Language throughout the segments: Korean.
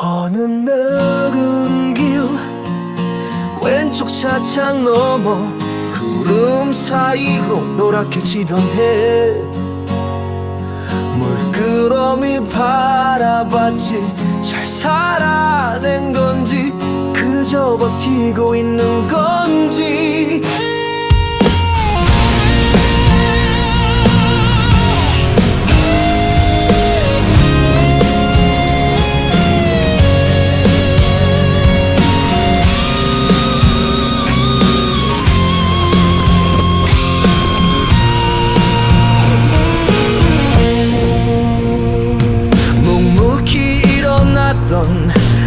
어느 넓은 길 왼쪽 차창 너머 구름 사이로 노랗게 지던 해 물끄러미 바라봤지. 잘 살아낸 건지 그저 버티고 있는 건지.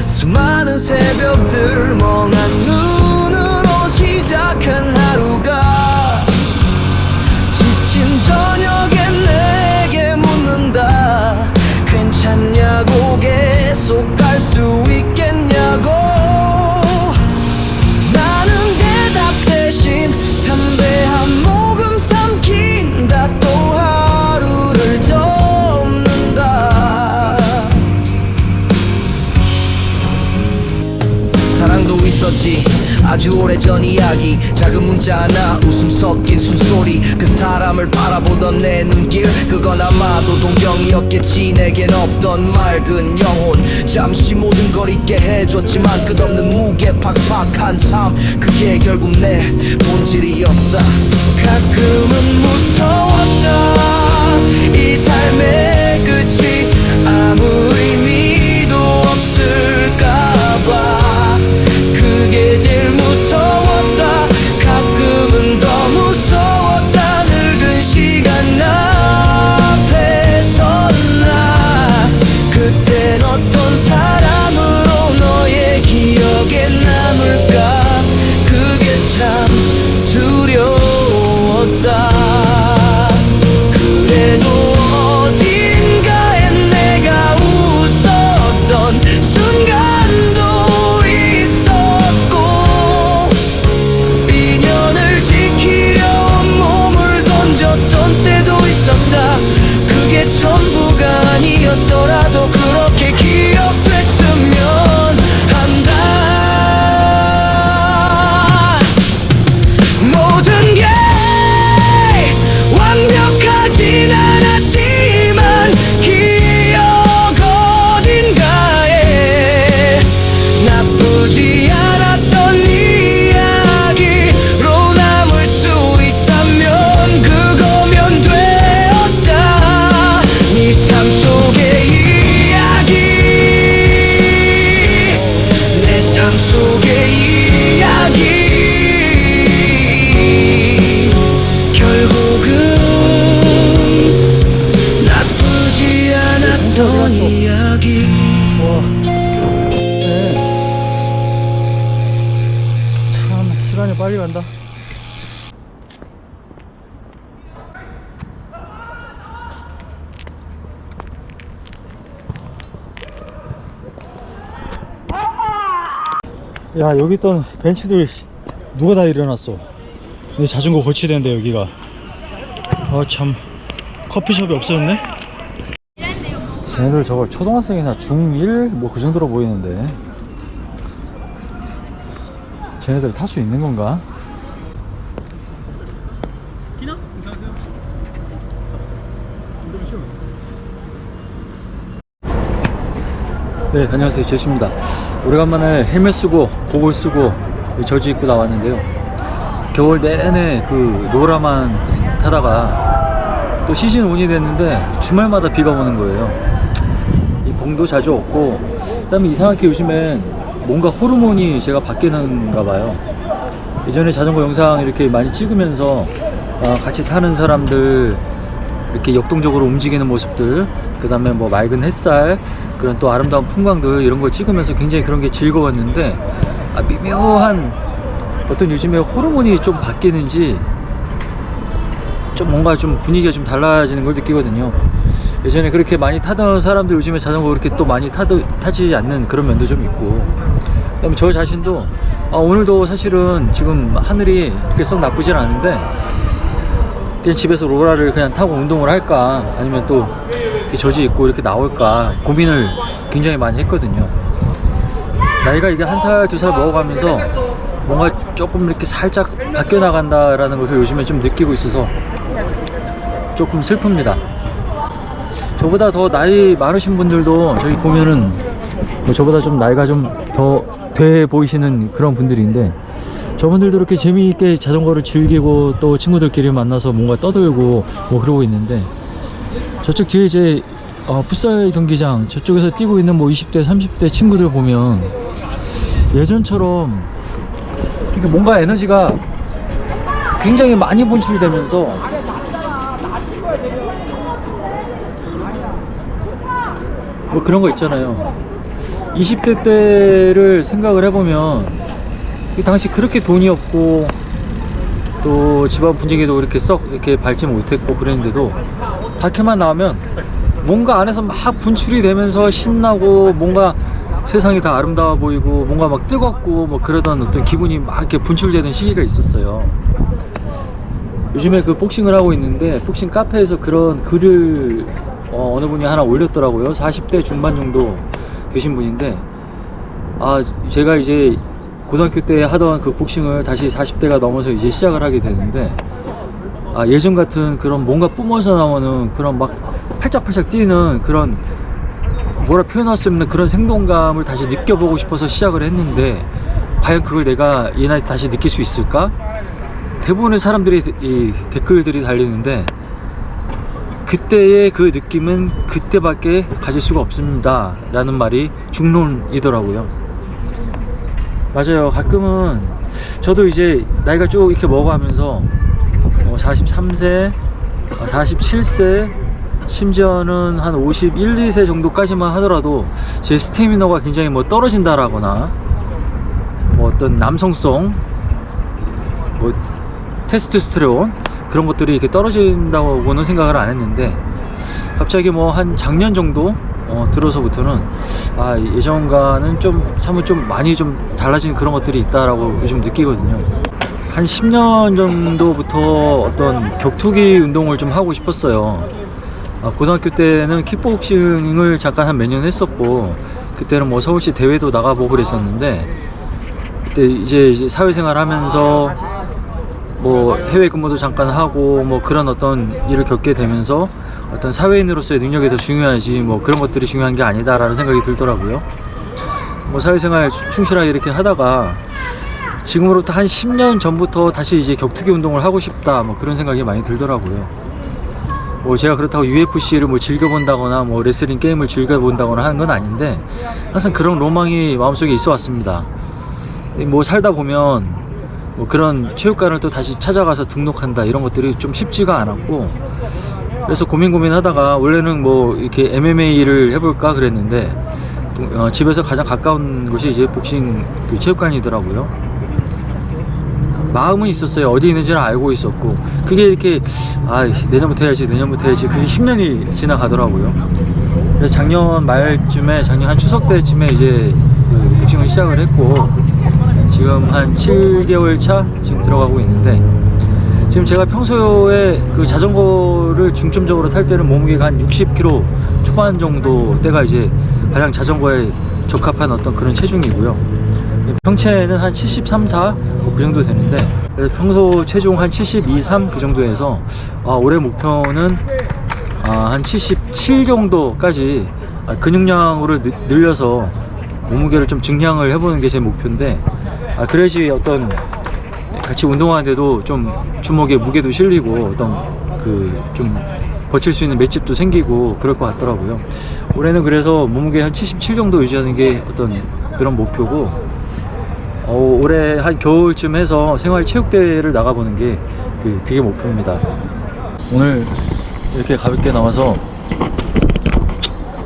수많은 새벽들 멍한 눈으로 시작한 하루가 지친 저녁에 내게 묻는다. 괜찮냐고, 계속 갈 수 있겠냐고. 나는 대답 대신 담배 한 모금 삼킨다. 또 하루를 접는다. 사랑도 있었지, 아주 오래전 이야기. 작은 문자 하나, 웃음 섞인 숨소리. 그 사람을 바라보던 내 눈길, 그건 아마도 동경이었겠지. 내겐 없던 맑은 영혼, 잠시 모든 걸 잊게 해줬지만 끝없는 무게 팍팍한 삶, 그게 결국 내 본질이었다. 가끔은 무서웠다. 이 삶의 끝이 아무 의미도 없을까봐. 그게 제일 무서웠다. 가끔은 더 무서웠다. 늙은 시간 앞에 섰나. 그땐 어떤 사람으로 너의 기억에 남을까. 그게 참 두려웠다. 그래도 어딘가엔 내가 웃었던 순간도 그게 전부가 아니었더라도 그렇게 기억됐으면 한다. 모든 게 완벽하진 않았지만 기억 어딘가에 나쁘지 않았던 이야기로 남을 수 있다면 그거면 돼. 네 삶 속의 이야기, 내 삶 속의 이야기, 결국은 나쁘지 않았던 이야기. 네. 참 시간이 빨리 간다. 야, 여기 있던 벤치들 누가 다 일어났어. 내 자전거 거치대인데 여기가. 참 커피숍이 없어졌네. 쟤네들 저거 초등학생이나 중1 뭐 그 정도로 보이는데 쟤네들 탈 수 있는 건가? 네, 안녕하세요, 제시입니다. 오래간만에 헬멧 쓰고 고글 쓰고 저지 입고 나왔는데요. 겨울 내내 그 노라만 타다가 또 시즌 온이 됐는데 주말마다 비가 오는 거예요. 이 봉도 자주 없고, 그 다음에 이상하게 요즘엔 뭔가 호르몬이 제가 바뀌는가 봐요. 예전에 자전거 영상 이렇게 많이 찍으면서 같이 타는 사람들 이렇게 역동적으로 움직이는 모습들, 그 다음에 뭐 맑은 햇살, 그런 또 아름다운 풍광들, 이런 걸 찍으면서 굉장히 그런 게 즐거웠는데, 미묘한 어떤 요즘에 호르몬이 좀 바뀌는지 좀 뭔가 좀 분위기가 좀 달라지는 걸 느끼거든요. 예전에 그렇게 많이 타던 사람들 요즘에 자전거 그렇게 또 많이 타지 않는 그런 면도 좀 있고, 그다음에 저 자신도 오늘도 사실은 지금 하늘이 그렇게 썩 나쁘진 않은데 그냥 집에서 로라를 그냥 타고 운동을 할까, 아니면 또 이렇게 저지 입고 이렇게 나올까 고민을 굉장히 많이 했거든요. 나이가 이게 1살, 2살 먹어가면서 뭔가 조금 이렇게 살짝 바뀌어 나간다라는 것을 요즘에 좀 느끼고 있어서 조금 슬픕니다. 저보다 더 나이 많으신 분들도 저기 보면은 뭐 저보다 좀 나이가 좀 더 돼 보이시는 그런 분들인데, 저분들도 이렇게 재미있게 자전거를 즐기고 또 친구들끼리 만나서 뭔가 떠들고 뭐 그러고 있는데, 저쪽 뒤에 이제 풋살 경기장 저쪽에서 뛰고 있는 뭐 20대 30대 친구들 보면 예전처럼 이렇게 뭔가 에너지가 굉장히 많이 분출되면서 뭐 그런 거 있잖아요. 20대 때를 생각을 해보면 그 당시 그렇게 돈이 없고 또 집안 분위기도 그렇게 썩 이렇게 밝지 못했고 그랬는데도 밖에만 나오면 뭔가 안에서 막 분출이 되면서 신나고 뭔가 세상이 다 아름다워 보이고 뭔가 막 뜨겁고 뭐 그러던 어떤 기분이 막 이렇게 분출되는 시기가 있었어요. 요즘에 그 복싱을 하고 있는데 복싱 카페에서 그런 글을 어느 분이 하나 올렸더라고요. 40대 중반 정도 되신 분인데, 제가 이제 고등학교 때 하던 그 복싱을 다시 40대가 넘어서 이제 시작을 하게 되는데, 예전 같은 그런 뭔가 뿜어져 나오는 그런 막 팔짝팔짝 뛰는 그런 뭐라 표현할 수 없는 그런 생동감을 다시 느껴보고 싶어서 시작을 했는데, 과연 그걸 내가 이 나이 다시 느낄 수 있을까? 대부분의 사람들이 이 댓글들이 달리는데, 그때의 그 느낌은 그때밖에 가질 수가 없습니다 라는 말이 중론이더라고요. 맞아요. 가끔은 저도 이제 나이가 쭉 이렇게 먹어가면서 43세, 47세, 심지어는 한 51, 2세 정도까지만 하더라도 제 스태미너가 굉장히 뭐 떨어진다라거나 뭐 어떤 남성성, 뭐 테스토스테론 그런 것들이 이렇게 떨어진다고는 생각을 안 했는데, 갑자기 뭐 한 작년 정도 들어서부터는 예전과는 좀 사뭇 좀 많이 좀 달라진 그런 것들이 있다라고 요즘 느끼거든요. 한 10년 정도부터 어떤 격투기 운동을 좀 하고 싶었어요. 고등학교 때는 킥복싱을 잠깐 한 몇 년 했었고, 그때는 뭐 서울시 대회도 나가보고 그랬었는데, 그때 이제 사회생활 하면서 뭐 해외 근무도 잠깐 하고 뭐 그런 어떤 일을 겪게 되면서 어떤 사회인으로서의 능력이 더 중요하지 뭐 그런 것들이 중요한 게 아니다라는 생각이 들더라고요. 뭐 사회생활 충실하게 이렇게 하다가 지금으로부터 한 10년 전부터 다시 이제 격투기 운동을 하고 싶다 뭐 그런 생각이 많이 들더라고요. 뭐 제가 그렇다고 UFC를 뭐 즐겨본다거나 뭐 레슬링 게임을 즐겨본다거나 하는 건 아닌데, 항상 그런 로망이 마음속에 있어 왔습니다. 뭐 살다 보면 뭐 그런 체육관을 또 다시 찾아가서 등록한다 이런 것들이 좀 쉽지가 않았고, 그래서 고민하다가 원래는 뭐 이렇게 MMA를 해볼까 그랬는데 집에서 가장 가까운 곳이 이제 복싱 그 체육관이더라고요. 마음은 있었어요. 어디 있는지는 알고 있었고, 그게 이렇게 내년부터 해야지 그게 10년이 지나가더라고요. 그래서 작년 말쯤에, 작년 한 추석 때쯤에 이제 그 복싱을 시작을 했고, 지금 한 7개월 차 지금 들어가고 있는데, 지금 제가 평소에 그 자전거를 중점적으로 탈 때는 몸무게가 한 60kg 초반 정도 때가 이제 가장 자전거에 적합한 어떤 그런 체중이고요. 평체는 한 73, 4 그 정도 되는데, 평소 체중 한 72, 3 그 정도에서 올해 목표는 한 77 정도까지 근육량으로 늘려서 몸무게를 좀 증량을 해보는 게 제 목표인데, 그래야지 어떤 같이 운동하는데도 좀 주먹에 무게도 실리고 어떤 그 좀 버틸 수 있는 맷집도 생기고 그럴 것 같더라고요. 올해는 그래서 몸무게 한 77 정도 유지하는 게 어떤 그런 목표고, 올해 한 겨울쯤 해서 생활체육대회를 나가보는 게 그게 목표입니다. 오늘 이렇게 가볍게 나와서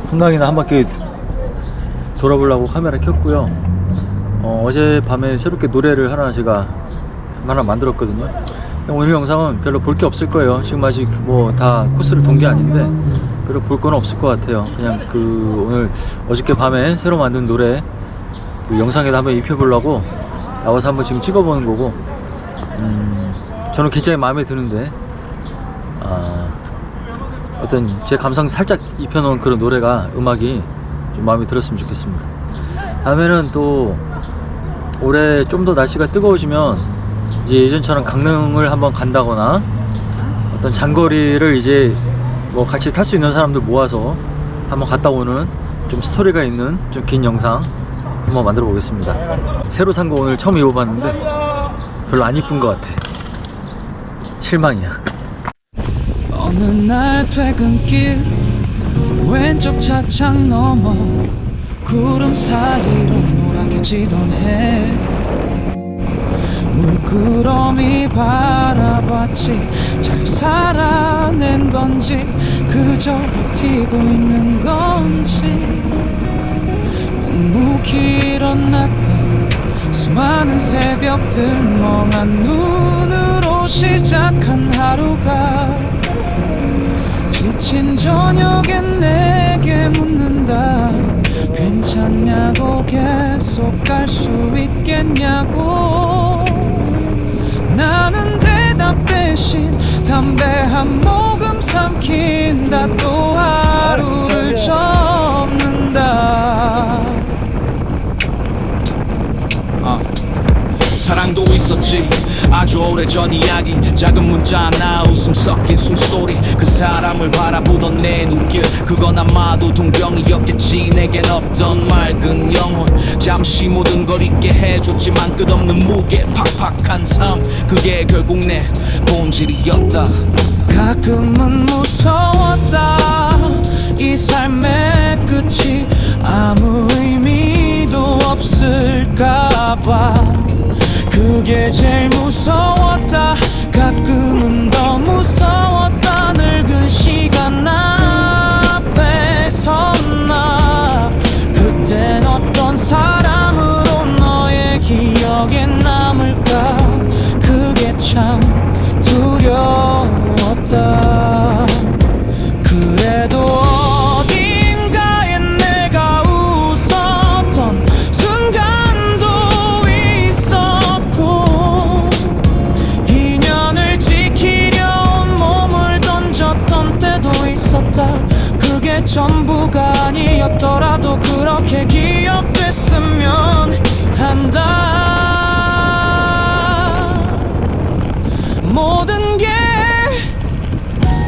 한강이나 한 바퀴 돌아보려고 카메라 켰고요. 어젯밤에 새롭게 노래를 하나 만들었거든요. 오늘 영상은 별로 볼 게 없을 거예요. 지금 아직 뭐 다 코스를 돈 게 아닌데 별로 볼 거는 없을 것 같아요. 그냥 오늘 어저께 밤에 새로 만든 노래 그 영상에다 한번 입혀보려고 나와서 한번 지금 찍어보는 거고, 저는 굉장히 마음에 드는데 어떤 제 감성 살짝 입혀놓은 그런 노래가, 음악이 좀 마음에 들었으면 좋겠습니다. 다음에는 또 올해 좀 더 날씨가 뜨거워지면 이제 예전처럼 강릉을 한번 간다거나 어떤 장거리를 이제 뭐 같이 탈 수 있는 사람들 모아서 한번 갔다 오는 좀 스토리가 있는 좀 긴 영상 한번 만들어 보겠습니다. 새로 산 거 오늘 처음 입어봤는데 별로 안 이쁜 것 같아. 실망이야. 어느 날 퇴근길 왼쪽 차창 너머 구름 사이로 노랗게 지던 해 물끄러미 바라봤지. 잘 살아낸 건지 그저 버티고 있는 건지 묵묵히 일어났던 수많은 새벽들 멍한 눈으로 시작한 하루가 지친 저녁엔 내게 묻는다. 괜찮냐고 계속 갈 수 있겠냐고. 나는 대답 대신 담배 한 모금 삼킨다. 또 하루를 접는다. 사랑도 있었지 아주 오래전 이야기. 작은 문자 하나 웃음 섞인 숨소리. 그 사람을 바라보던 내 눈길 그건 아마도 동경이었겠지. 내겐 없던 맑은 영혼 잠시 모든 걸 잊게 해줬지만 끝없는 무게 팍팍한 삶 그게 결국 내 본질이었다. 가끔은 무서웠다. 이 삶의 끝이 아무 의미도 없을까봐 그게 제일 무서웠다. 가끔은 더 무서웠다. 늙은 시간 앞에 섰나. 그땐 어떤 사람으로 너의 기억에 남을까. 그게 참 두려웠다. 그래도 어딘가에 내가 웃었던 순간도 있었고 인연을 지키려 몸을 던졌던 때도 있었다. 그게 전부가 아니었더라도 그렇게 기억됐으면 한다. 모든 게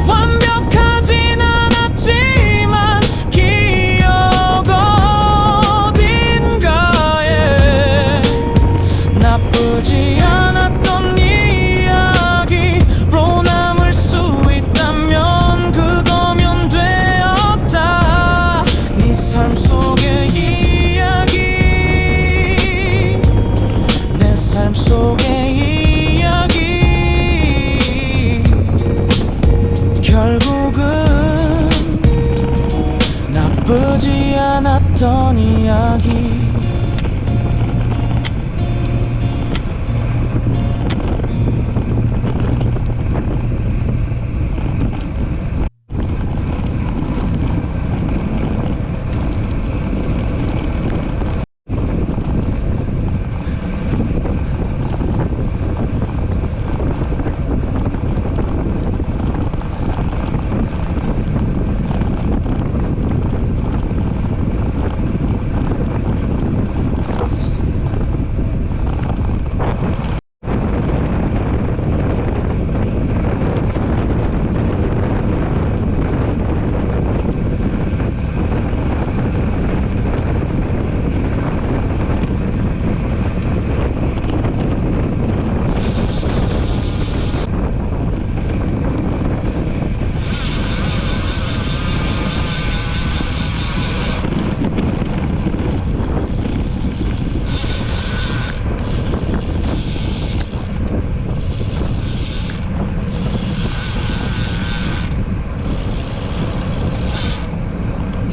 완벽하진 않았지만 기억 어딘가에 나쁘지 않았던 이야기로 남을 수 있다면 그거면 되었다. 네 삶 속의 이야기 내 삶 속의 이야기 결국은 나쁘지 않았던 이야기.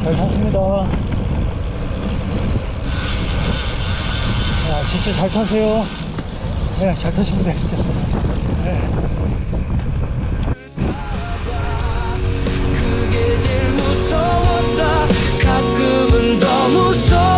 잘 탔습니다. 야, 진짜 잘 타세요. 네, 잘 타십니다, 진짜. 네. 그게 제일 무서웠다. 가끔은 더 무서워.